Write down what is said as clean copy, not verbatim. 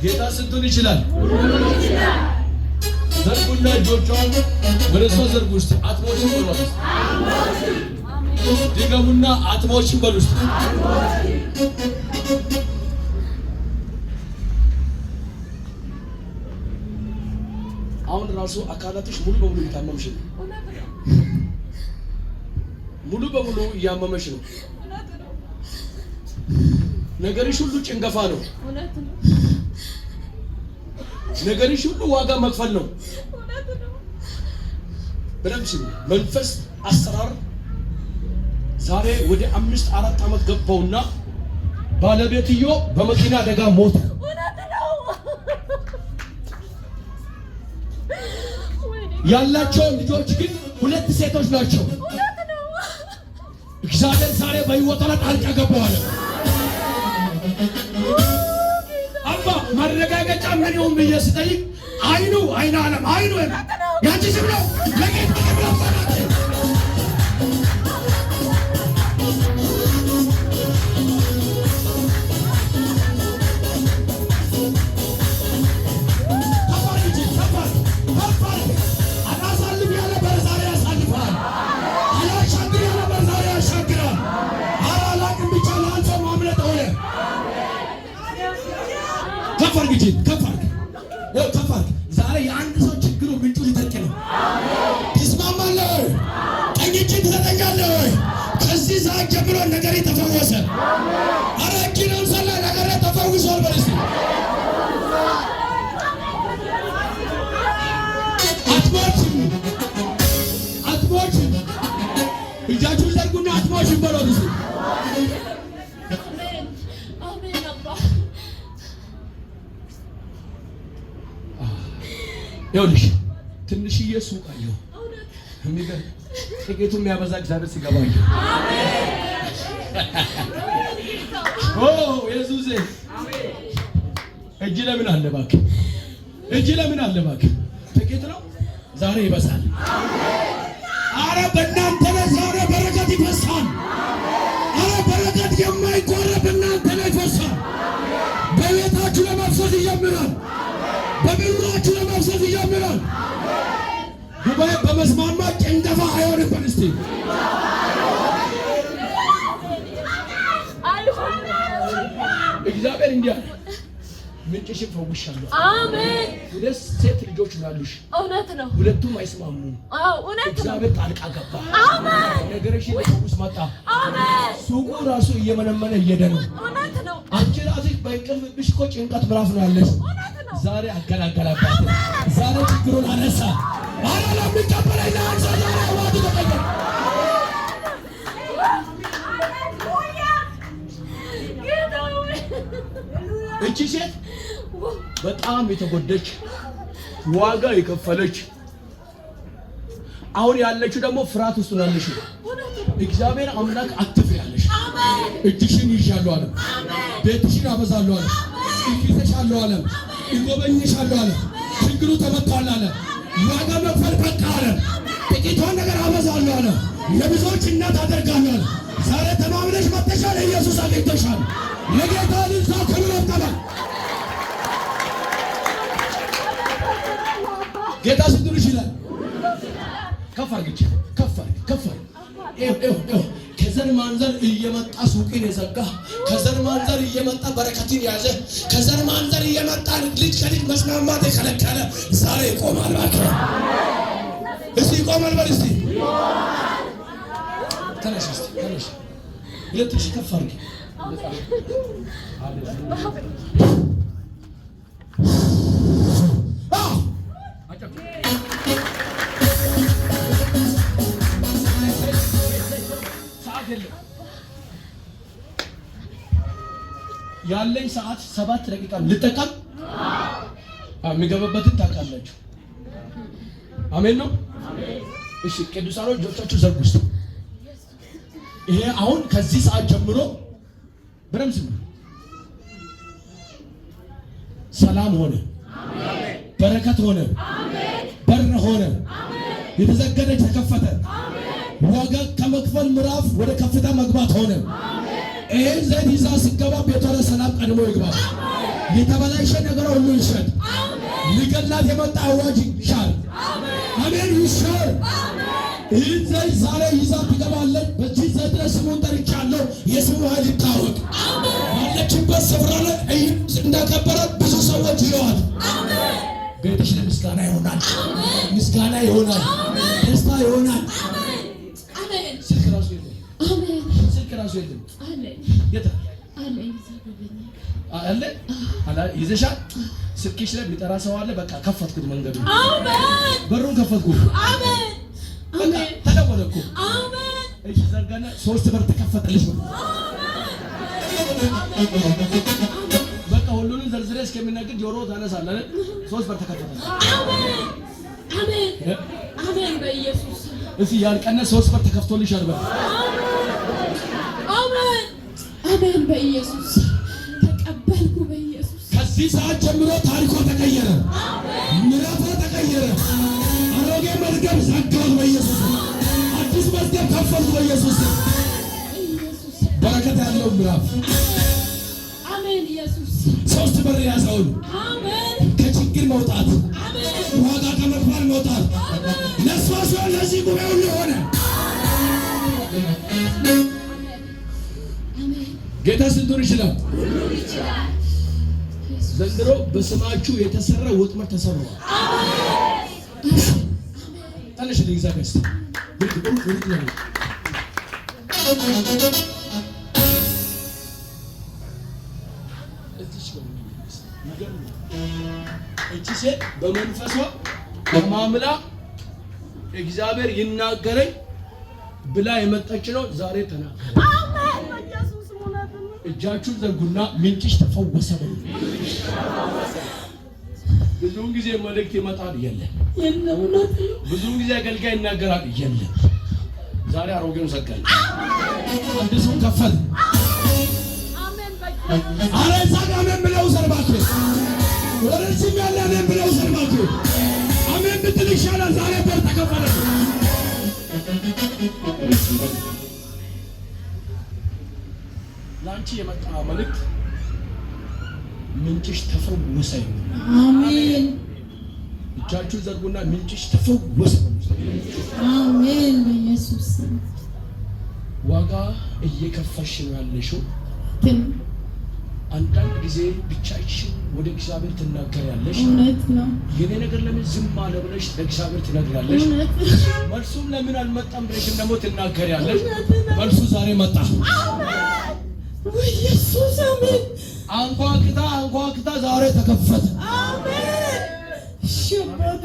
ጌታ ስንቱን ይችላል? ዘርጉና እጆቿን ወደ እሷ ዘርጉ ውስጥ አጥሞችን በሉ ውስጥ ድገሙና አጥሞችን በሉ ውስጥ አሁን ራሱ አካላትሽ ሙሉ በሙሉ እየታመምሽ ነው። ሙሉ በሙሉ እያመመሽ ነው። ነገርሽ ሁሉ ጭንገፋ ነው። ነገርሽ ሁሉ ዋጋ መክፈል ነው። በደምሽ መንፈስ አሰራር ዛሬ ወደ 5-4 ዓመት ገባውና ባለቤትዮ በመኪና አደጋ ሞተ። ያላቸው ልጆች ግን 2 ሴቶች ናቸው። እግዚአብሔር ዛሬ በሕይወቷ ላይ ጣልቃ ገባዋል። አባ ማረጋገጫ ምን ይሁን ብዬ ስጠይቅ አይኑ አይና ዓለም አይኑ ያንቺ ስም ነው ለጌታ ነው። ከፋር ዛሬ የአንድ ሰው ችግሩ ምንጩ ሊጠቅ ነው። ትስማማለህ? ቀኝ እጅን ትሰጠኛለህ? ከዚህ ሰዓት ጀምሮ ነገሬ ተፈወሰ። ኧረ እጅንም ሰላ ነገሬ ተፈውሷል። በል እስኪ አትሞችም። እጃችሁን ዘርጉና አትሞችም በለው እስኪ ይኸውልሽ ትንሽዬ ሱቅ አየሁ። ጥቂቱ የሚያበዛ እግዚአብሔር ሲገባ አየሁ። ኢየሱስ እጅ ለምን አለ እባክህ? እጅ ለምን አለ እባክህ? ጥቂት ነው፣ ዛሬ ይበዛል። አረ በእናንተ ላይ ዛሬ በረከት ይፈሳል። አረ በረከት የማይቆረጥ በእናንተ ላይ ይፈሳል። በቤታችሁ ለመፍሰስ ይጀምራል። በብራችሁ ለመፍሰስ ይጀምራል። ጉባኤ በመስማማት ጭንገፋ አይሆንም። በልስቲ እግዚአብሔር እንዲህ አለ፣ ምንጭሽን ፈውሻለሁ። አሜን። 2 ሴት ልጆች ናሉሽ። እውነት ነው። 2ቱም አይስማሙም። እውነት ነው። እግዚአብሔር ጣልቃ ገባ። አሜን። ነገርሽን ሊፈውስ መጣ። አሜን። ሱቁ ራሱ እየመነመነ እየሄደ ነው። እውነት ነው። አንቺ ራስሽ በእንቅልፍሽ እኮ ጭንቀት ምዕራፍ ነው ያለሽ። ዛሬ አገላገላባት። ዛሬ ችግሩን አነሳ። አረ ለሚቀበለኝ ለአንተ ዛሬ አዋጅ ተቀበል። እቺ ሴት በጣም የተጎደች ዋጋ የከፈለች አሁን ያለችው ደግሞ ፍርሃት ውስጥ ነው ያለችው። እግዚአብሔር አምላክ አትፍሪ ያለሽ። እጅሽን ይዣለሁ አለ። ቤትሽን አበዛለሁ አለ። ይይዘሻለሁ አለ። ይጎበኝሻለሁ አለ። ችግሩ ተመቷል አለ። ዋጋ መክፈል በቃ አለ። ጥቂቷን ነገር አበዛለሁ አለ። ለብዙዎች እናት አደርጋለሁ አለ። ዛሬ ተማምነሽ መጥተሻል። ኢየሱስ አግኝቶሻል። ለጌታ ልንሳ ክብር ተባል። ጌታ ስንቱን ይችላል። ከፍ አድርጊ፣ ከፍ አድርጊ፣ ከፍ አድርጊ። ከዘር ማንዘር እየመጣ ሱቅን የዘጋ፣ ከዘር ማንዘር እየመጣ በረከትን ያዘ፣ ከዘር ማንዘር እየመጣ ልጅ ከልጅ መስማማት የከለከለ ዛሬ ይቆማል። እባክህ እስቲ ይቆማል በል እስቲ ተነሽ፣ እስቲ ተነሽ። ሁለትሽ ከፍ አድርጊ። ያለኝ ሰዓት 7 ደቂቃ ልጠቀም። የሚገባበትን ታውቃላችሁ። አሜን ነው። እሺ ቅዱሳኖች እጆቻችሁ ዘርጉ እስቲ። ይሄ አሁን ከዚህ ሰዓት ጀምሮ በደምብ ስሙ። ሰላም ሆነ፣ በረከት ሆነ፣ በር ሆነ፣ የተዘገደ ተከፈተ፣ ዋጋ ከመክፈል ምዕራፍ ወደ ከፍታ መግባት ሆነ። ይሄን ዘይት ይዛ ሲገባ ቤቷ ሰላም ቀድሞ ይግባ። የተበላሸ ነገር ሁሉ ይሸጥ። ሊገላት የመጣ አዋጅ ይሻር። አሜን ይሻር። ይህን ዘይት ዛሬ ይዛ ትገባለች። በዚህ ዘይት ላይ ስሙን ጠርቻለሁ። የስሙ ኃይል ይታወቅ። ባለችበት ስፍራ ላይ እንዳከበረ ብዙ ሰዎች ይለዋል። ቤትሽ ለምስጋና ይሆናል። ምስጋና ይሆናል። ደስታ ይሆናል። ስልክ ራሱ የለም። ስልክ ራሱ የለም። አለ ይዘሻል። ስልክሽ ላይ ቢጠራ ሰው አለ። በቃ ከፈትኩት መንገዱ። በሩን ከፈትኩ። በቃ ተደወለ እኮ። እሺ ዘርጋና 3 በር ተከፈተልሽ። በቃ ሁሉንም ዘርዝሬ እስከሚነግር ጆሮ ታነሳለህ። 3 በር ተከፈተልሽ። አሜን በኢየሱስ እሺ ያልቀነ 3 በር ተከፍቶልሻል። አሜን በኢየሱስ ተቀበልኩ። በኢየሱስ ከዚህ ሰዓት ጀምሮ ታሪኮ ተቀየረ። ምዕራፎ ተቀየረ። አሮጌ መዝገብ ዘጋሁ በኢየሱስ። አዲስ መዝገብ ከፈትኩ በኢየሱስ። በረከት ያለው ምዕራፍ አሜን። ኢየሱስ 3 በር ያዘው። አሜን። ከችግር መውጣት፣ ዋጋ ከመክፈል መውጣት ለስዋሶ ለዚህ ጉባኤ ሁሉ ሆነ። ጌታ ስንቱን ይችላል? ዘንድሮ በስማችሁ የተሰራ ወጥመድ ተሰብሯል። ታነሽ ለይዛ ከስ ብርቅ ነው። እቺ ሴት በመንፈሷ በማምላ እግዚአብሔር ይናገረኝ ብላ የመጣች ነው። ዛሬ ተናገረ። እጃችሁን ዘርጉና ምንጭሽ ተፈወሰ በሉ። ብዙውን ጊዜ መልእክት ይመጣል የለም። ብዙውን ጊዜ አገልጋይ ይናገራል የለም። ዛሬ አሮጌውን ዘጋኝ። አዲሱ ከፈል። አሜን በቃ አረዛ አሜን ብለው ዘርባክ ወረዚህ ያለ አሜን ብለው ዘርባክ አሜን ብትል ይሻላል። ዛሬ በር ተከፈለ። ላንቺ የመጣ መልእክት ምንጭሽ ተፈወሰ። አሜን። እጃችሁ ዘርጉና ምንጭሽ ተፈወሰ። አሜን በኢየሱስ። ዋጋ እየከፈሽ ነው ያለሽው። አንዳንድ ጊዜ ብቻሽን ወደ እግዚአብሔር ትናገሪያለሽ። እውነት ነው። የኔ ነገር ለምን ዝም አለ ብለሽ ለእግዚአብሔር ትነግራለሽ። መልሱም ለምን አልመጣም ብለሽ ደግሞ ትናገሪያለሽ። መልሱ ዛሬ መጣ። ኢየሱስ አሜን። አንኳክታ ዛሬ ተከፈተ። አሜን። ሽባደ